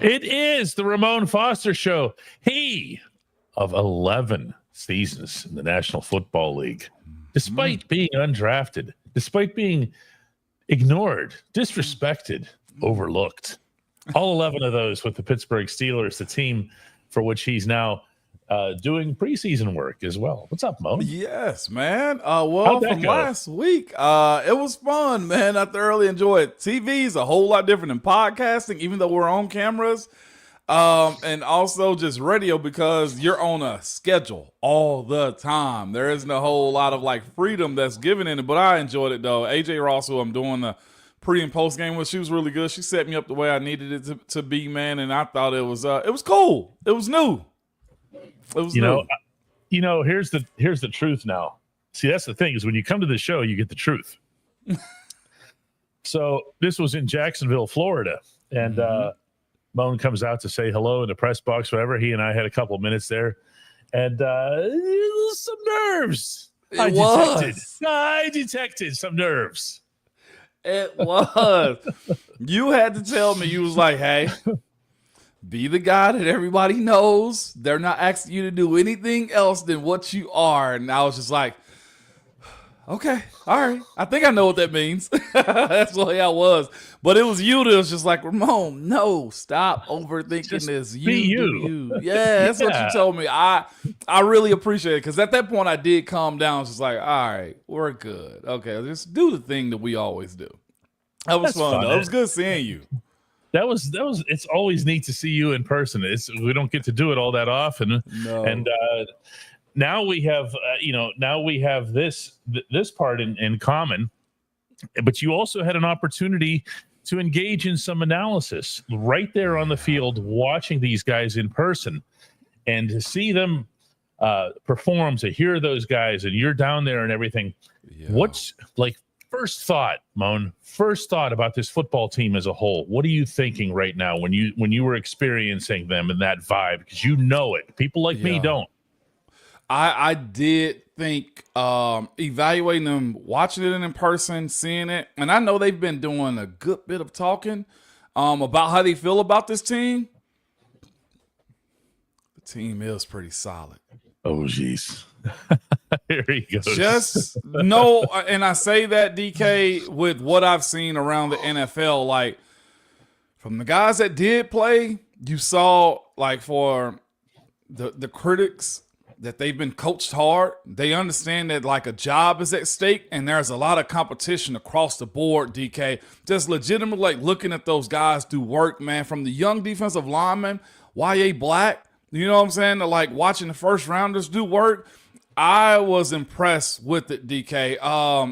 It is the Ramon Foster Show. He of 11 seasons in the National Football League, despite being undrafted, despite being ignored, disrespected, overlooked. All 11 of those with the Pittsburgh Steelers, the team for which he's now doing preseason work as well. What's up, Mo? Yes, man. Well, from last week, it was fun, man. I thoroughly enjoyed it. TV is a whole lot different than podcasting, even though we're on cameras. And also just radio because you're on a schedule all the time. There isn't a whole lot of like freedom that's given in it, but I enjoyed it though. AJ Ross, who I'm doing the pre and post game with, she was really good. She set me up the way I needed it to be, man. And I thought it was cool. It was new. It was new. Here's the truth now. See, that's the thing is when you come to the show, you get the truth. So this was in Jacksonville, Florida, and Moan comes out to say hello in the press box, whatever. He and I had a couple of minutes there, and some nerves. I detected some nerves. It was. You had to tell me. You was like, hey, be the guy that everybody knows. They're not asking you to do anything else than what you are. And I was just like, okay, all right. I think I know what that means. That's the way I was. But it was you that was just like, Ramon, no, stop overthinking just this. Be you. Yeah, that's what you told me. I really appreciate it because at that point I did calm down. It's just like, all right, we're good. Okay, just do the thing that we always do. That was fun, though. It was good seeing you. That was. It's always neat to see you in person. We don't get to do it all that often. No. And now we have, this part in common. But you also had an opportunity to engage in some analysis right there on the field, watching these guys in person, and to see them perform, to hear those guys, and you're down there and everything. Yeah. What's like? First thought, Moan, about this football team as a whole. What are you thinking right now when you were experiencing them and that vibe? Because you know it. People like me don't. I did think evaluating them, watching it in person, seeing it, and I know they've been doing a good bit of talking about how they feel about this team. The team is pretty solid. Oh, geez. Here he goes. Just no, and I say that, DK, with what I've seen around the NFL, like from the guys that did play, you saw like for the critics that they've been coached hard. They understand that like a job is at stake and there's a lot of competition across the board, DK. Just legitimately like looking at those guys do work, man, from the young defensive lineman, Y.A. Black, you know what I'm saying? To like watching the first rounders do work. I was impressed with it, DK.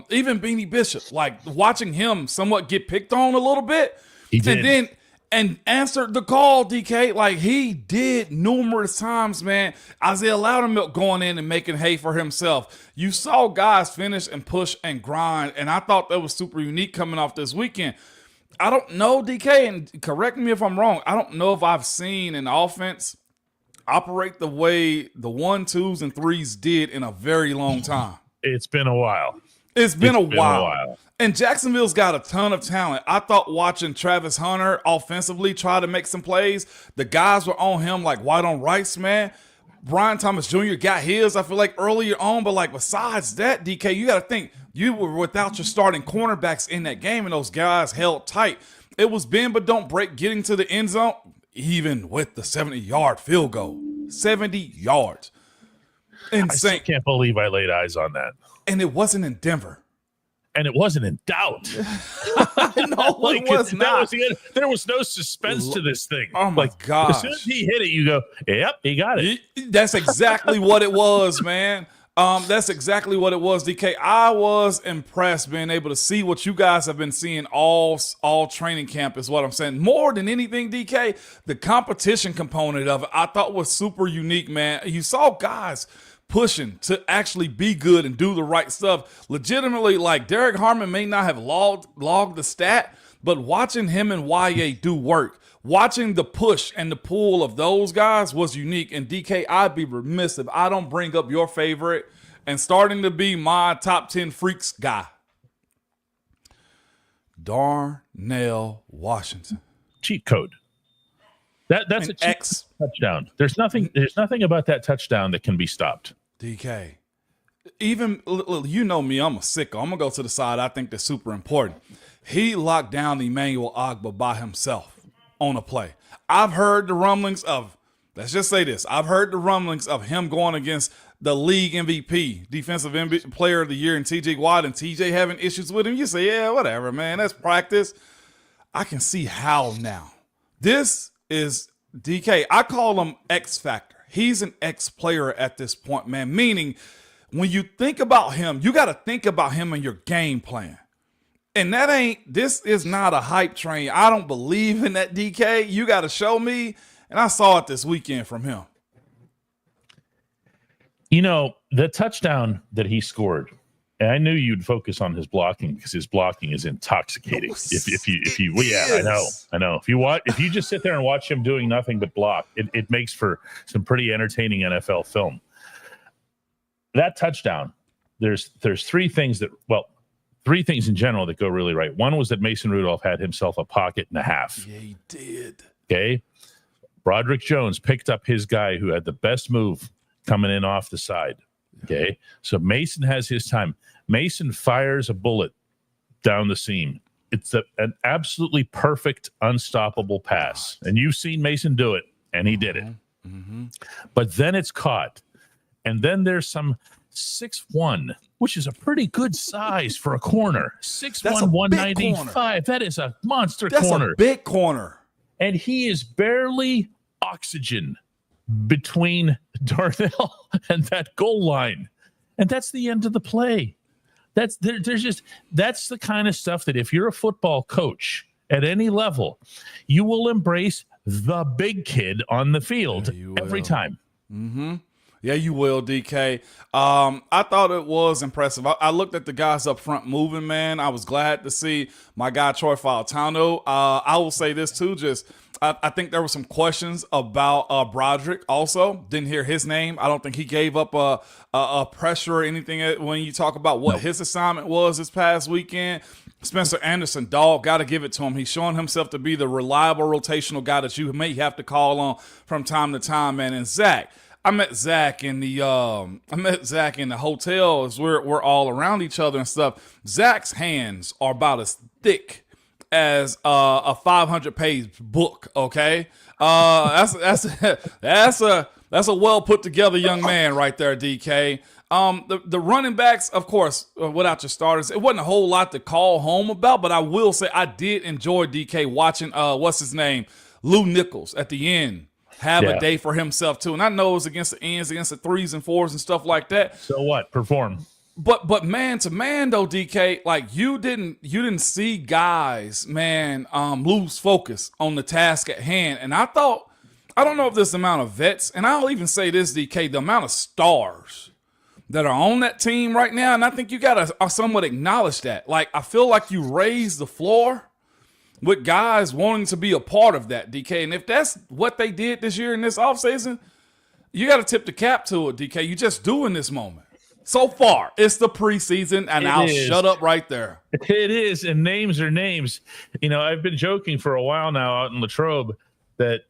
Even Beanie Bishop, like watching him somewhat get picked on a little bit. He did. And answered the call, DK, like he did numerous times, man. Isaiah Loudermilk going in and making hay for himself. You saw guys finish and push and grind, and I thought that was super unique coming off this weekend. I don't know, DK, and correct me if I'm wrong. I don't know if I've seen an offense operate the way the 1, 2s, and 3s did in a very long time. It's been a while. It's been a while. And Jacksonville's got a ton of talent. I thought watching Travis Hunter offensively try to make some plays, the guys were on him like white on rice, man. Brian Thomas Jr. got his, I feel like, earlier on. But, like, besides that, DK, you got to think, you were without your starting cornerbacks in that game, and those guys held tight. It was bend but don't break getting to the end zone, even with the 70-yard field goal. 70 yards. Insane. I still can't believe I laid eyes on that. And it wasn't in Denver. And it wasn't in doubt. No, like, it was not. There was no suspense to this thing. Oh, my gosh. As soon as he hit it, you go, yep, he got it. That's exactly what it was, man. That's exactly what it was, DK. I was impressed being able to see what you guys have been seeing all training camp is what I'm saying. More than anything, DK, the competition component of it I thought was super unique, man. You saw guys pushing to actually be good and do the right stuff. Legitimately, like Derek Harmon may not have logged the stat, but watching him and YA do work, watching the push and the pull of those guys was unique. And DK, I'd be remiss if I don't bring up your favorite and starting to be my top 10 freaks guy, Darnell Washington. Cheat code. That's an X touchdown. There's nothing about that touchdown that can be stopped. DK. Even, you know me, I'm a sicko. I'm going to go to the side. I think that's super important. He locked down Emmanuel Ogbah by himself on a play. I've heard the rumblings of, let's just say this, I've heard the rumblings of him going against the league MVP, defensive player of the year, and TJ Watt, and TJ having issues with him. You say, yeah, whatever, man, that's practice. I can see how now. This is DK. I call him X Factor. He's an X player at this point, man, meaning when you think about him, you got to think about him in your game plan. And this is not a hype train. I don't believe in that, DK. You got to show me. And I saw it this weekend from him. You know, the touchdown that he scored, and I knew you'd focus on his blocking because his blocking is intoxicating. I know. If you just sit there and watch him doing nothing but block, it makes for some pretty entertaining NFL film. That touchdown, there's three things in general that go really right. One was that Mason Rudolph had himself a pocket and a half. Yeah, he did. Okay. Broderick Jones picked up his guy who had the best move coming in off the side. Okay. So Mason has his time. Mason fires a bullet down the seam. It's an absolutely perfect, unstoppable pass. And you've seen Mason do it, and he did it. Mm-hmm. But then it's caught. And then there's some 6'1", which is a pretty good size for a corner. 6'1", 195. That is a monster corner. That's a big corner. And he is barely oxygen between Darnell and that goal line. And that's the end of the play. That's the kind of stuff that if you're a football coach at any level, you will embrace the big kid on the field every time. Mm-hmm. Yeah, you will, DK. I thought it was impressive. I looked at the guys up front moving, man. I was glad to see my guy Troy Fautano. I will say this too, I think there were some questions about Broderick also. Didn't hear his name. I don't think he gave up a pressure or anything when you talk about what his assignment was this past weekend. Spencer Anderson, dog, got to give it to him. He's showing himself to be the reliable rotational guy that you may have to call on from time to time, man. And Zach, I met Zach in the hotel as we're all around each other and stuff. Zach's hands are about as thick as a 500-page book. Okay, that's a well put together young man right there, DK. The running backs, of course, without your starters, it wasn't a whole lot to call home about. But I will say I did enjoy DK watching what's his name, Lou Nichols at the end. Have a day for himself too, and I know it was against the ends, against the 3s and 4s and stuff like that. So what? Perform. But man to man though, DK, like you didn't see guys, man, lose focus on the task at hand. And I don't know if this amount of vets, and I'll even say this, DK, the amount of stars that are on that team right now, and I think you gotta somewhat acknowledge that. Like I feel like you raised the floor with guys wanting to be a part of that, DK. And if that's what they did this year in this offseason, you got to tip the cap to it, DK. You just doing this moment. So far, it's the preseason, and I'll shut up right there. It is, and names are names. You know, I've been joking for a while now out in Latrobe that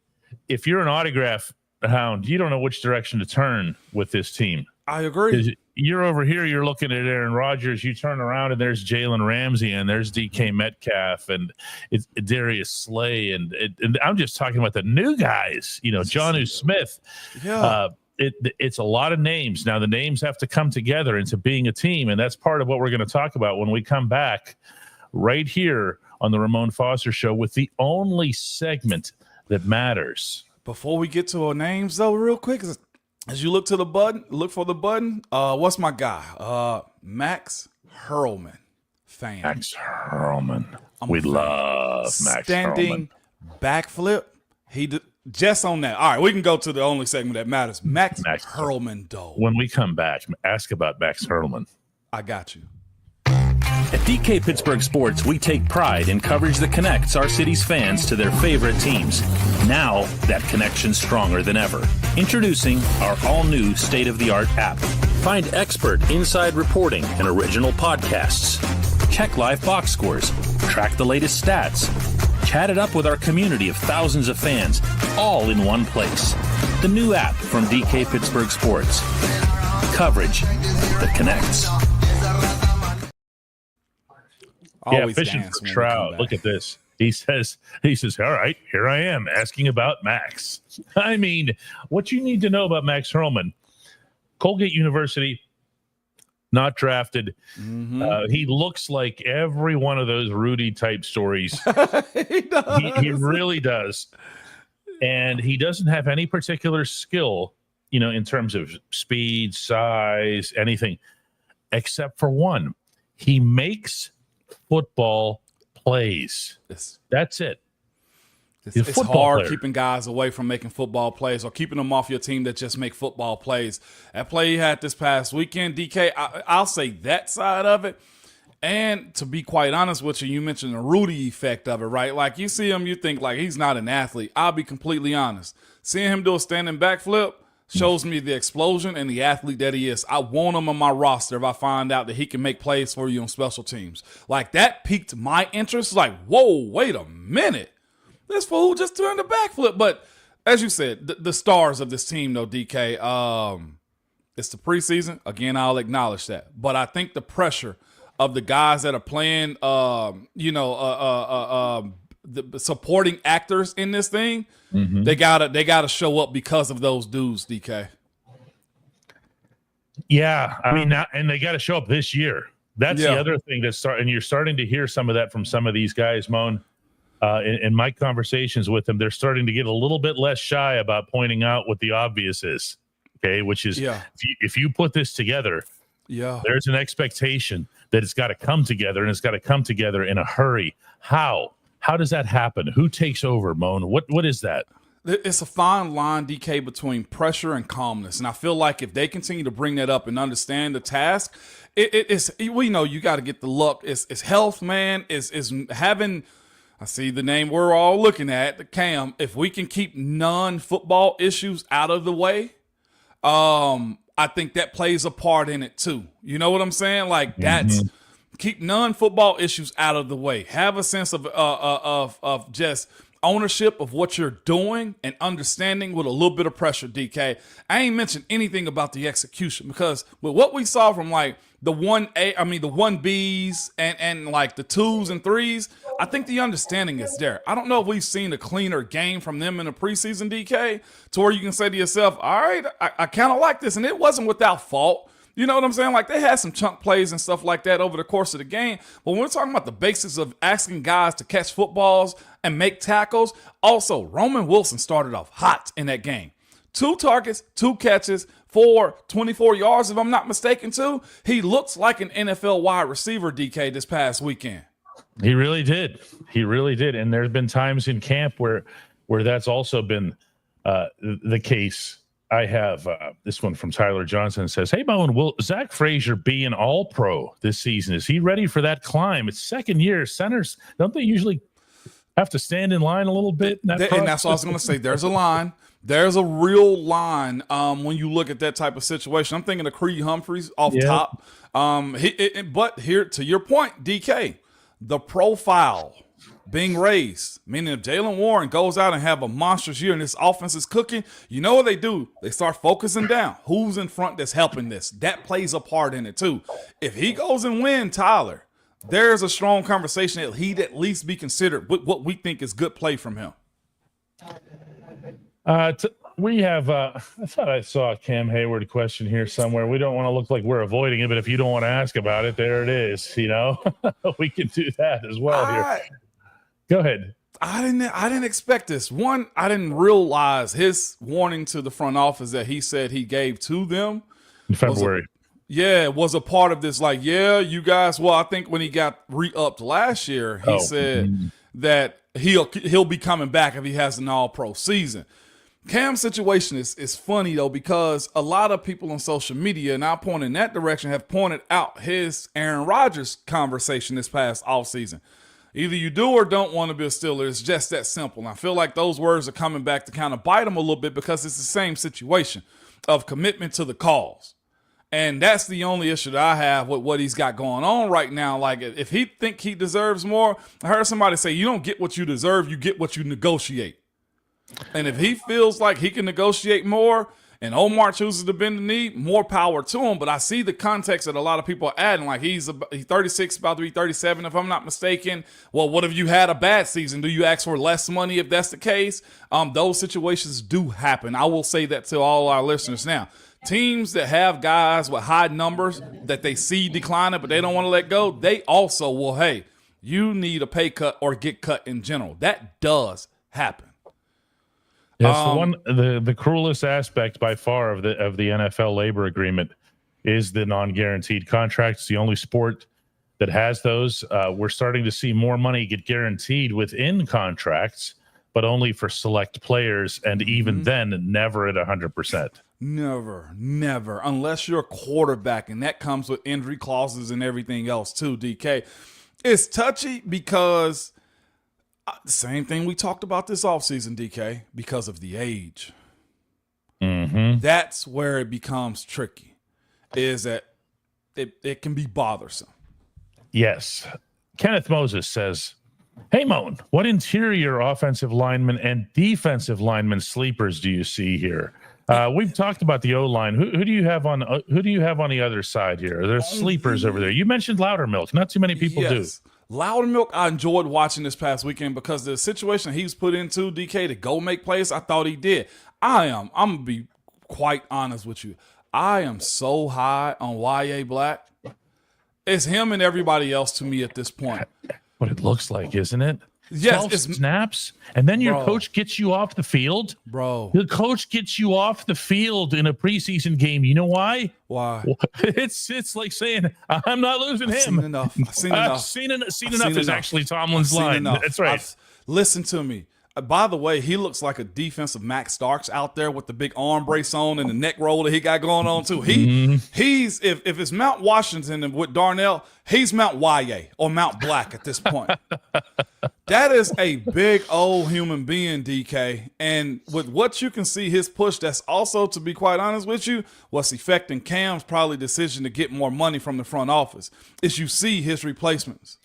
if you're an autograph hound, you don't know which direction to turn with this team. I agree. You're over here, you're looking at Aaron Rodgers, you turn around and there's Jalen Ramsey and there's DK Metcalf and it's Darius Slay and I'm just talking about the new guys, you know, Jonnu Smith. Yeah. It's a lot of names. Now the names have to come together into being a team, and that's part of what we're going to talk about when we come back right here on the Ramon Foster Show with the only segment that matters. Before we get to our names though, real quick, as you look for the button, what's my guy? Max Hurlman, fan. Max Hurlman. We love Max Standing Hurlman. Backflip. Just on that. All right, we can go to the only segment that matters. Max Hurlman, though. When we come back, ask about Max Hurlman. I got you. At DK Pittsburgh Sports, we take pride in coverage that connects our city's fans to their favorite teams. Now, that connection's stronger than ever. Introducing our all-new state-of-the-art app. Find expert inside reporting and original podcasts. Check live box scores. Track the latest stats. Chat it up with our community of thousands of fans, all in one place. The new app from DK Pittsburgh Sports. Coverage that connects. Fishing for trout. Look at this. He says, all right, here I am asking about Max. I mean, what you need to know about Max Hurlman, Colgate University, not drafted. He looks like every one of those Rudy type stories. He does. He really does. And he doesn't have any particular skill, in terms of speed, size, anything, except for one. He makes football plays. That's it. It's hard keeping guys away from making football plays or keeping them off your team that just make football plays. That play he had this past weekend, DK, I'll say that side of it. And to be quite honest with you, you mentioned the Rudy effect of it, right? Like you see him, you think like he's not an athlete. I'll be completely honest. Seeing him do a standing backflip shows me the explosion and the athlete that he is. I want him on my roster if I find out that he can make plays for you on special teams. Like that piqued my interest. Like, whoa, wait a minute. This fool just turned a backflip. But as you said, the stars of this team, though, DK, it's the preseason. Again, I'll acknowledge that. But I think the pressure of the guys that are playing, the supporting actors in this thing, they gotta show up because of those dudes, DK. Yeah, I mean, and they got to show up this year. That's the other thing and you're starting to hear some of that from some of these guys, Moan. In my conversations with them, they're starting to get a little bit less shy about pointing out what the obvious is. Okay, which is if you put this together, there's an expectation that it's got to come together, and it's got to come together in a hurry. How does that happen? Who takes over, Moan? What is that? It's a fine line, DK, between pressure and calmness. And I feel like if they continue to bring that up and understand the task, we know you got to get the luck. It's health, man. It's having, I see the name we're all looking at, the Cam. If we can keep non-football issues out of the way, I think that plays a part in it too. You know what I'm saying? Like that's keep non-football issues out of the way. Have a sense of just ownership of what you're doing and understanding with a little bit of pressure, DK. I ain't mentioned anything about the execution because with what we saw from like the 1Bs and like the 2s and 3s, I think the understanding is there. I don't know if we've seen a cleaner game from them in the preseason, DK, to where you can say to yourself, all right, I kind of like this. And it wasn't without fault. You know what I'm saying? Like they had some chunk plays and stuff like that over the course of the game. But when we're talking about the basics of asking guys to catch footballs and make tackles, also Roman Wilson started off hot in that game. 2 targets, 2 catches for 24 yards, if I'm not mistaken, too. He looks like an NFL wide receiver, DK, this past weekend. He really did. He really did. And there's been times in camp where that's also been the case. I have this one from Tyler Johnson. Says, hey, Bowen, will Zach Frazier be an all-pro this season? Is he ready for that climb? It's second year. Centers, don't they usually have to stand in line a little bit? And that's what I was going to say. There's a line. There's a real line when you look at that type of situation. I'm thinking of Creed Humphreys off top. But here, to your point, DK, the profile being raised, meaning if Jaylen Warren goes out and have a monstrous year and this offense is cooking, you know what they do? They start focusing down. Who's in front that's helping this? That plays a part in it too. If he goes and wins, Tyler, there's a strong conversation that he'd at least be considered with what we think is good play from him. We have, I thought I saw a Cam Heyward question here somewhere. We don't want to look like we're avoiding it, but if you don't want to ask about it, there it is. You know, we can do that as well here. Go ahead. I didn't expect this. One, I didn't realize his warning to the front office that he said he gave to them in February. Was a part of this. Like, you guys. Well, I think when he got re-upped last year, he said that he'll be coming back if he has an all-pro season. Cam's situation is funny, though, because a lot of people on social media, and I point in that direction, have pointed out his Aaron Rodgers conversation this past offseason. Either you do or don't want to be a Steeler. It's just that simple. And I feel like those words are coming back to kind of bite him a little bit because it's the same situation of commitment to the cause. And that's the only issue that I have with what he's got going on right now. Like, if he think he deserves more, I heard somebody say, you don't get what you deserve, you get what you negotiate. And if he feels like he can negotiate more and Omar chooses to bend the knee, more power to him. But I see the context that a lot of people are adding. Like, he's 36, about to be 37, if I'm not mistaken. Well, what if you had a bad season? Do you ask for less money if that's the case? Those situations do happen. I will say that to all our listeners now. Teams that have guys with high numbers that they see declining, but they don't want to let go, they also will, hey, you need a pay cut or get cut in general. That does happen. Yes, the cruelest aspect by far of the NFL labor agreement is the non-guaranteed contract. It's the only sport that has those. We're starting to see more money get guaranteed within contracts, but only for select players, and even then, never at 100%. Never, unless you're a quarterback, and that comes with injury clauses and everything else too, DK. It's touchy because the same thing we talked about this offseason, DK, because of the age. That's where it becomes tricky, is that it can be bothersome. Yes. Kenneth Moses says, hey, Moan, what interior offensive lineman and defensive lineman sleepers do you see here? We've talked about the O-line. Who do you have on the other side here? There's sleepers over there. You mentioned Loudermilk. Not too many people do. Loudermilk, I enjoyed watching this past weekend because the situation he was put into, DK, to go make plays, I thought he did. I'm going to be quite honest with you. I am so high on Y.A. Black. It's him and everybody else to me at this point. What it looks like, isn't it? Yes, 12 snaps, and then your coach gets you off the field. Bro. The coach gets you off the field in a preseason game. You know why? Why? It's like saying, I'm not losing him. I've seen enough is actually Tomlin's line. That's right. Listen to me. By the way, he looks like a defensive Max Starks out there with the big arm brace on and the neck roll that he got going on too. He's if it's Mount Washington and with Darnell, he's Mount YA or Mount Black at this point. That is a big old human being, DK. And with what you can see his push, that's also, to be quite honest with you, what's affecting Cam's probably decision to get more money from the front office is you see his replacements.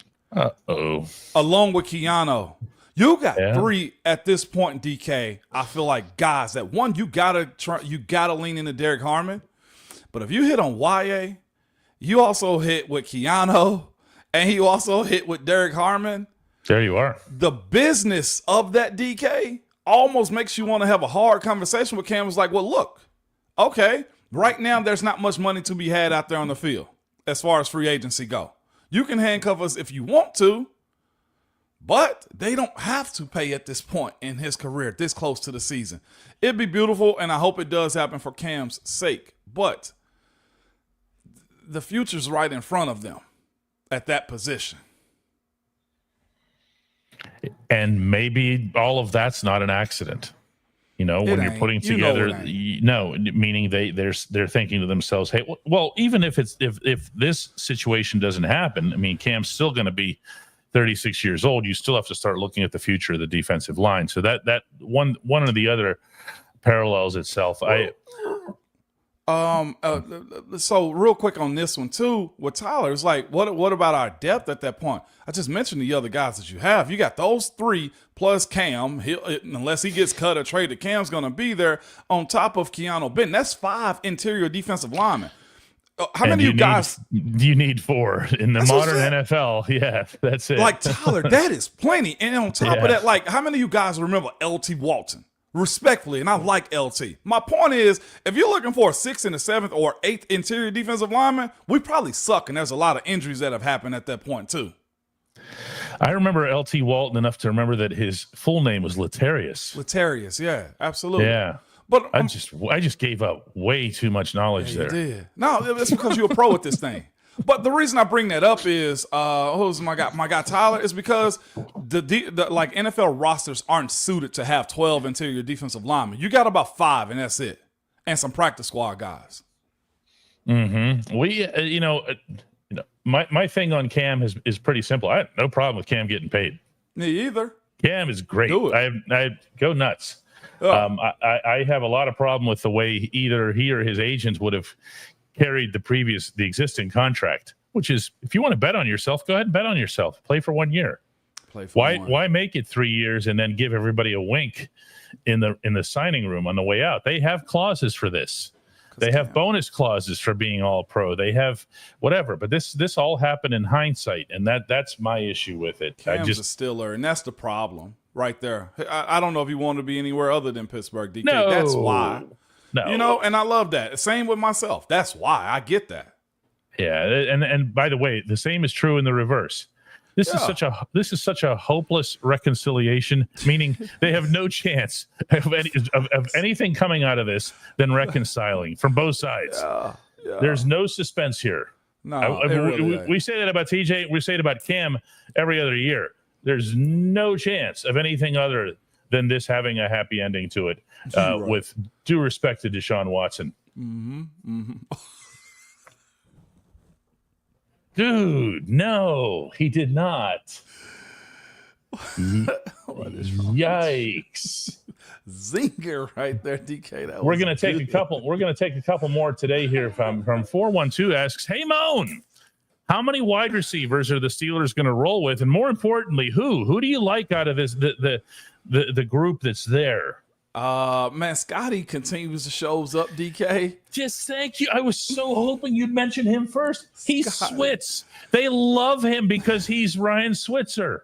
Along with Keanu. You got three at this point, DK. I feel like guys that one, you gotta lean into Derek Harmon. But if you hit on YA, you also hit with Keanu, and you also hit with Derek Harmon. There you are. The business of that, DK, almost makes you want to have a hard conversation with Cam. It's like, well, look, okay, right now there's not much money to be had out there on the field as far as free agency go. You can handcuff us if you want to, but they don't have to pay at this point in his career, this close to the season. It'd be beautiful, and I hope it does happen for Cam's sake. But the future's right in front of them at that position. And maybe all of that's not an accident. You know, when you're putting together, meaning they're thinking to themselves, hey, well, even if this situation doesn't happen, I mean, Cam's still going to be 36 years old. You still have to start looking at the future of the defensive line. So that one or the other parallels itself. So real quick on this one too, with Tyler, it's like, what about our depth at that point? I just mentioned the other guys that you have. You got those three plus Cam. Unless he gets cut or traded, Cam's going to be there on top of Keanu Benton. That's 5 interior defensive linemen. How many of you guys do you need 4 in the modern NFL? Yeah, that's it. Like, Tyler, that is plenty. And on top of that, like, how many of you guys remember LT Walton? Respectfully, and I like LT. My point is, if you're looking for a 6th and a 7th or 8th interior defensive lineman, we probably suck, and there's a lot of injuries that have happened at that point too. I remember LT Walton enough to remember that his full name was Letarius. Letarius, yeah, absolutely. Yeah. But I just gave up way too much knowledge there. You did. No, that's because you're a pro at this thing. But the reason I bring that up is, who's my guy Tyler, is because the like NFL rosters aren't suited to have 12 interior defensive linemen. You got about 5, and that's it, and some practice squad guys. We, my thing on Cam is pretty simple. I have no problem with Cam getting paid. Me either. Cam is great. Do it. I go nuts. I have a lot of problem with the way either he or his agents would have carried the existing contract, which is, if you want to bet on yourself, go ahead and bet on yourself. Play for 1 year. Why make it 3 years and then give everybody a wink in the signing room on the way out? They have clauses for this. They have bonus clauses for being all pro. They have whatever, but this all happened in hindsight, and that's my issue with it. Cam's a Stiller, and that's the problem right there. I don't know if you want to be anywhere other than Pittsburgh, DK. No, that's why. No. And I love that. Same with myself. That's why. I get that. Yeah, and by the way, the same is true in the reverse. This is such a hopeless reconciliation, meaning they have no chance of anything coming out of this than reconciling from both sides. Yeah. There's no suspense here. No, we say that about TJ. We say it about Cam every other year. There's no chance of anything other than this having a happy ending to it. With due respect to Deshaun Watson. Mm-hmm. Mm-hmm. Dude, no, he did not. Yikes. Zinger right there, DK. We're gonna take a couple more today here from 412 asks, hey Moan, how many wide receivers are the Steelers gonna roll with? And more importantly, who do you like out of this the group that's there? Man, Scotty continues to shows up, DK. Just thank you. I was so hoping you'd mention him first. He's Switz. They love him because he's Ryan Switzer.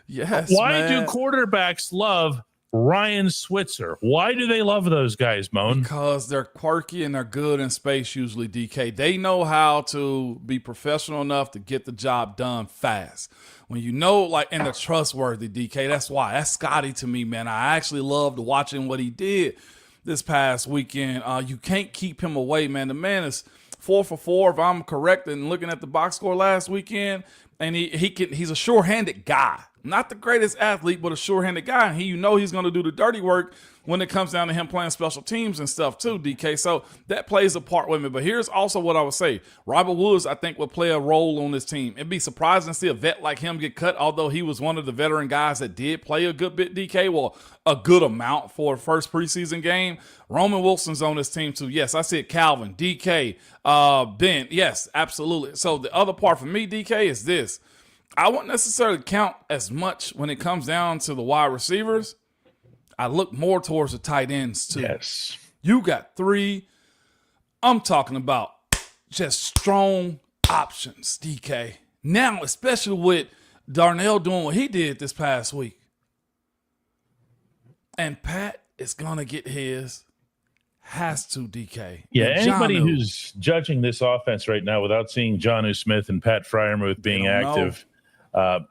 Yes. Why do quarterbacks love Ryan Switzer? Why do they love those guys, Moan? Because they're quirky and they're good in space usually, DK. They know how to be professional enough to get the job done fast. When you know, and they're trustworthy, DK. That's why. That's Scotty to me, man. I actually loved watching what he did this past weekend. You can't keep him away, man. The man is 4 for 4, if I'm correct, and looking at the box score last weekend. And he's a sure-handed guy. Not the greatest athlete, but a sure-handed guy. And he's going to do the dirty work when it comes down to him playing special teams and stuff too, DK. So that plays a part with me. But here's also what I would say. Robert Woods, I think, will play a role on this team. It'd be surprising to see a vet like him get cut, although he was one of the veteran guys that did play a good bit, DK. Well, a good amount for a first preseason game. Roman Wilson's on this team too. Yes, I said Calvin, DK, Ben. Yes, absolutely. So the other part for me, DK, is this. I wouldn't necessarily count as much when it comes down to the wide receivers. I look more towards the tight ends too. Yes. You got 3. I'm talking about just strong options, DK. Now, especially with Darnell doing what he did this past week. And Pat is going to get his. Has to, DK. Yeah, anybody who's judging this offense right now without seeing Jonnu Smith and Pat Freiermuth being active,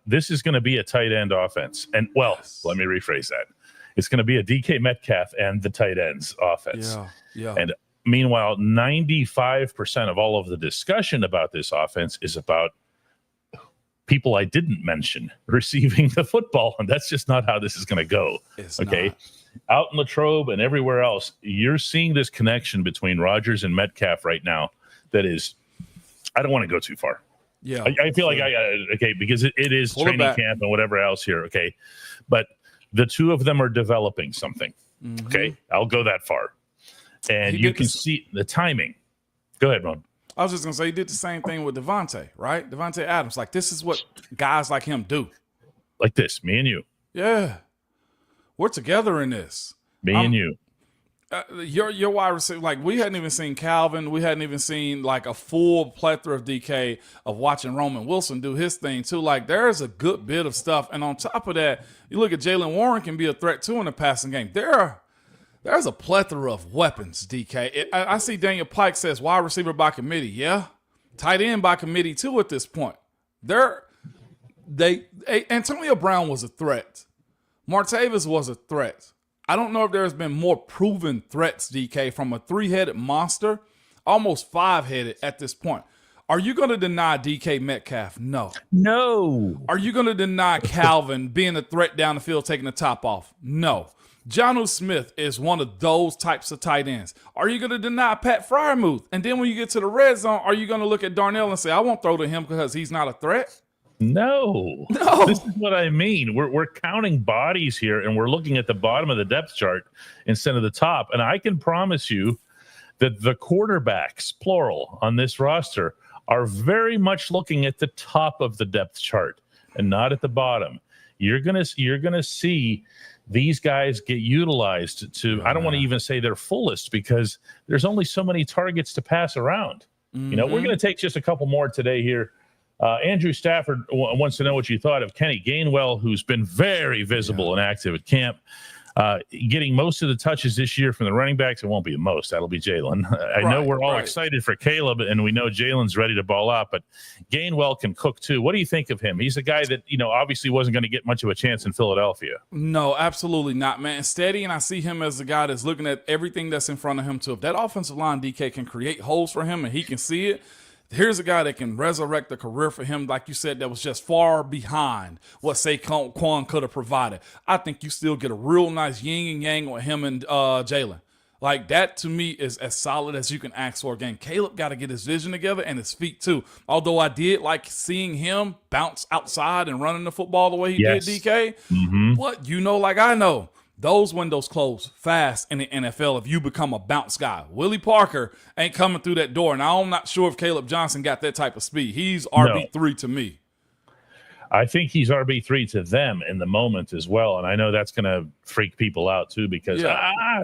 this is going to be a tight end offense. And, let me rephrase that. It's going to be a DK Metcalf and the tight ends offense. Yeah. And meanwhile, 95% of all of the discussion about this offense is about people I didn't mention receiving the football. And that's just not how this is going to go. It's okay. Not. Out in Latrobe and everywhere else, you're seeing this connection between Rodgers and Metcalf right now. That is, I don't want to go too far. Yeah. I feel like because it is training camp and whatever else here. Okay. But the two of them are developing something. Mm-hmm. Okay. I'll go that far. And you can see the timing. Go ahead, Ron. I was just going to say, he did the same thing with Devontae, right? Devontae Adams. Like, this is what guys like him do. Like this, me and you. Yeah. We're together in this. Me and you. Your wide receiver, like, we hadn't even seen Calvin. We hadn't even seen, like, a full plethora of DK of watching Roman Wilson do his thing, too. Like, there's a good bit of stuff. And on top of that, you look at Jaylen Warren can be a threat, too, in the passing game. There's a plethora of weapons, DK. I see Daniel Pike says wide receiver by committee. Yeah. Tight end by committee, too, at this point. Antonio Brown was a threat. Martavis was a threat. I don't know if there's been more proven threats, DK, from a 3-headed monster, almost 5-headed at this point. Are you going to deny DK Metcalf? No. No. Are you going to deny Calvin being a threat down the field, taking the top off? No. Jonnu Smith is one of those types of tight ends. Are you going to deny Pat Freiermuth? And then when you get to the red zone, are you going to look at Darnell and say, I won't throw to him because he's not a threat? No. This is what I mean. We're counting bodies here, and we're looking at the bottom of the depth chart instead of the top. And I can promise you that the quarterbacks, plural, on this roster are very much looking at the top of the depth chart and not at the bottom. You're gonna see these guys get utilized to, I don't want to even say their fullest, because there's only so many targets to pass around. You know, we're going to take just a couple more today here. Andrew Stafford wants to know what you thought of Kenny Gainwell, who's been very visible and active at camp. Getting most of the touches this year from the running backs. It won't be the most. That'll be Jalen. I know we're all excited for Caleb, and we know Jalen's ready to ball out, but Gainwell can cook too. What do you think of him? He's a guy that, obviously wasn't going to get much of a chance in Philadelphia. No, absolutely not, man. Steady, and I see him as a guy that's looking at everything that's in front of him too. If that offensive line, DK, can create holes for him and he can see it, here's a guy that can resurrect a career for him, like you said, that was just far behind what Saquon could have provided. I think you still get a real nice yin and yang with him and Jalen. Like, that to me is as solid as you can ask for. Again, Caleb got to get his vision together and his feet too. Although I did like seeing him bounce outside and running the football the way he did, DK. But like I know, those windows close fast in the NFL if you become a bounce guy. Willie Parker ain't coming through that door. Now, I'm not sure if Caleb Johnson got that type of speed. He's RB3 to me. I think he's RB3 to them in the moment as well. And I know that's going to freak people out too, because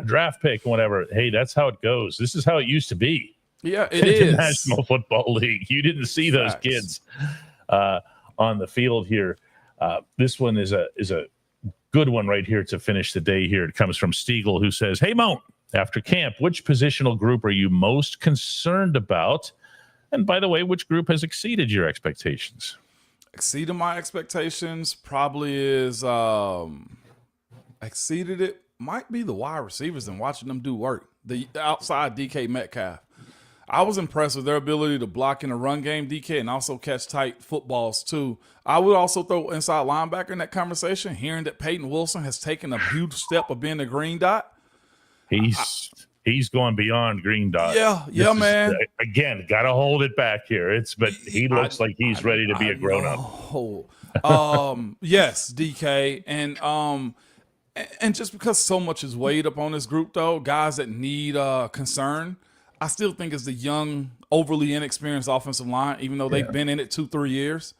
draft pick and whatever. Hey, that's how it goes. This is how it used to be. Yeah, it is. The National Football League. You didn't see those kids on the field here. This one is a good one right here to finish the day here. It comes from Stiegel, who says, "Hey, Moan, after camp, which positional group are you most concerned about? And by the way, which group has exceeded your expectations?" Exceeded my expectations probably is exceeded it might be the wide receivers and watching them do work. The outside DK Metcalf. I was impressed with their ability to block in the run game, DK, and also catch tight footballs too. I would also throw inside linebacker in that conversation, hearing that Peyton Wilson has taken a huge step of being a green dot. He's going beyond green dot. Yeah, man. Again, got to hold it back here. But he looks like he's ready to be a grown up. Yes, DK, and just because so much is weighed up on this group, though, guys that need concern, I still think it's the young, overly inexperienced offensive line, even though they've been in it 2-3 years.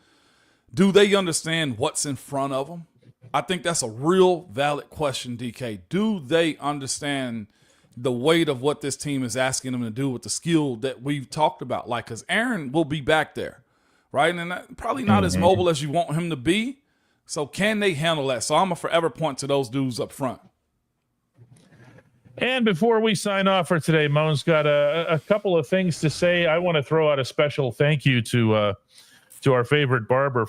Do they understand what's in front of them? I think that's a real valid question, DK. Do they understand the weight of what this team is asking them to do with the skill that we've talked about? Like, because Aaron will be back there, right? And probably not as mobile as you want him to be. So can they handle that? So I'm going to forever point to those dudes up front. And before we sign off for today, Moan's got a couple of things to say. I want to throw out a special thank you to our favorite barber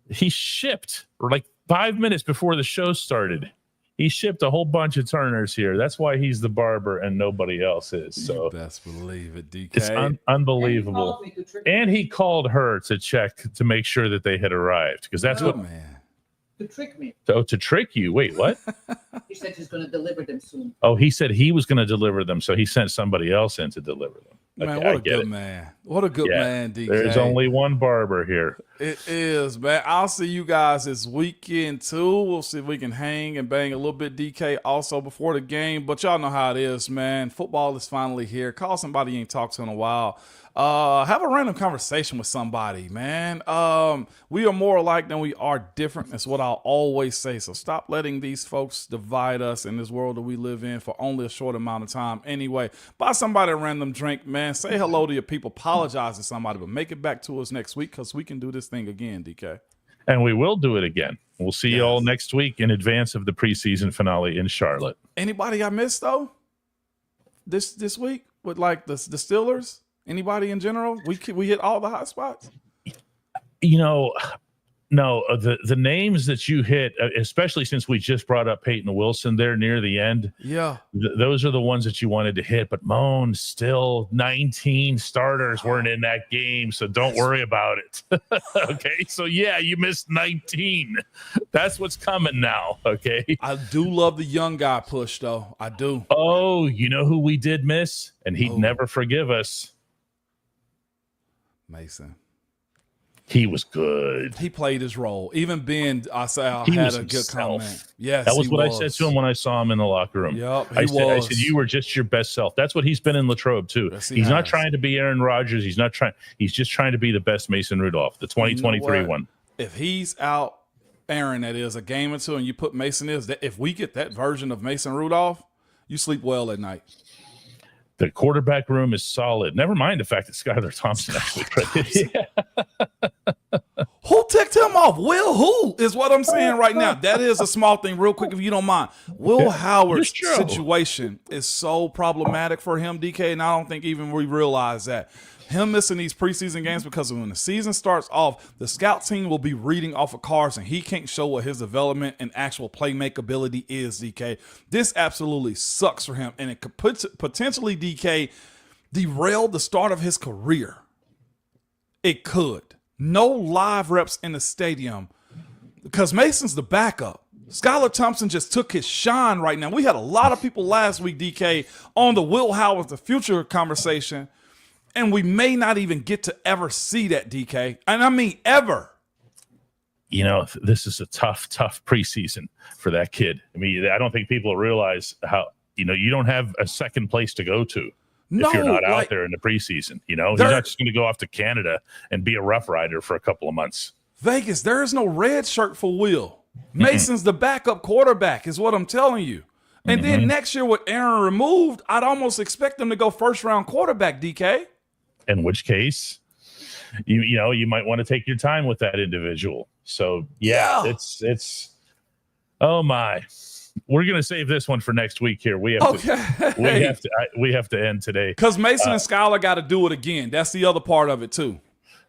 he shipped like 5 minutes before the show started. He shipped a whole bunch of Turners here. That's why he's the barber and nobody else is. So you best believe it, DK. It's unbelievable. And he called her to check to make sure that they had arrived, because that's man. To trick me. To trick you. Wait, what? He said he's going to deliver them soon. Oh, he said he was going to deliver them, so he sent somebody else in to deliver them. Man, what a good man. What a good man, DK. There's only one barber here. It is, man. I'll see you guys this weekend, too. We'll see if we can hang and bang a little bit, DK, also before the game. But y'all know how it is, man. Football is finally here. Call somebody you ain't talked to in a while. Have a random conversation with somebody, man. We are more alike than we are different. That's what I'll always say. So stop letting these folks divide us in this world that we live in for only a short amount of time. Anyway, buy somebody a random drink, man. Say hello to your people. Apologize to somebody, but make it back to us next week, because we can do this thing again, DK. And we will do it again. We'll see you all next week in advance of the preseason finale in Charlotte. Anybody I missed, though, this week with like the Steelers? Anybody in general? We hit all the hot spots? No, the names that you hit, especially since we just brought up Peyton Wilson there near the end. Yeah. Those are the ones that you wanted to hit. But Moan, still 19 starters weren't in that game, so don't worry about it. Okay, so you missed 19. That's what's coming now, okay? I do love the young guy push, though. I do. Oh, you know who we did miss? And he'd never forgive us. Mason. He was good. He played his role. Even Ben Asal He had was a good himself. comment. Yes, that was what I said to him when I saw him in the locker room. Yep, I said, you were just your best self. That's what he's been in Latrobe too. Yes, he's not trying to be Aaron Rodgers. He's just trying to be the best Mason Rudolph, the 2023 one. If he's out, Aaron, that is a game or two, and you put Mason if we get that version of Mason Rudolph, you sleep well at night. The quarterback room is solid. Never mind the fact that Skylar Thompson actually played. Who ticked him off? Will who is what I'm saying right now. That is a small thing, real quick, if you don't mind. Will Howard's situation is so problematic for him, DK, and I don't think even we realize that. Him missing these preseason games because when the season starts off, the scout team will be reading off of cards, and he can't show what his development and actual playmaking ability is, DK. This absolutely sucks for him, and it could potentially, DK, derail the start of his career. It could. No live reps in the stadium because Mason's the backup. Skylar Thompson just took his shine right now. We had a lot of people last week, DK, on the Will Howard the future conversation, and we may not even get to ever see that, DK. And I mean ever. You know, this is a tough preseason for that kid. I mean, I don't think people realize how, you don't have a second place to go to. If you're not out there in the preseason, he's not just going to go off to Canada and be a Rough Rider for a couple of months. Vegas, there is no red shirt for Will. Mason's the backup quarterback is what I'm telling you. And then next year with Aaron removed, I'd almost expect them to go first-round quarterback, DK. In which case, you might want to take your time with that individual. So, it's oh, my. We're going to save this one for next week here. We have to end today. Because Mason and Skylar got to do it again. That's the other part of it, too.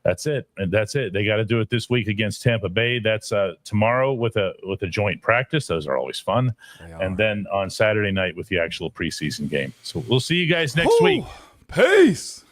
That's it. And that's it. They got to do it this week against Tampa Bay. That's tomorrow with a joint practice. Those are always fun. And then on Saturday night with the actual preseason game. So we'll see you guys next week. Peace.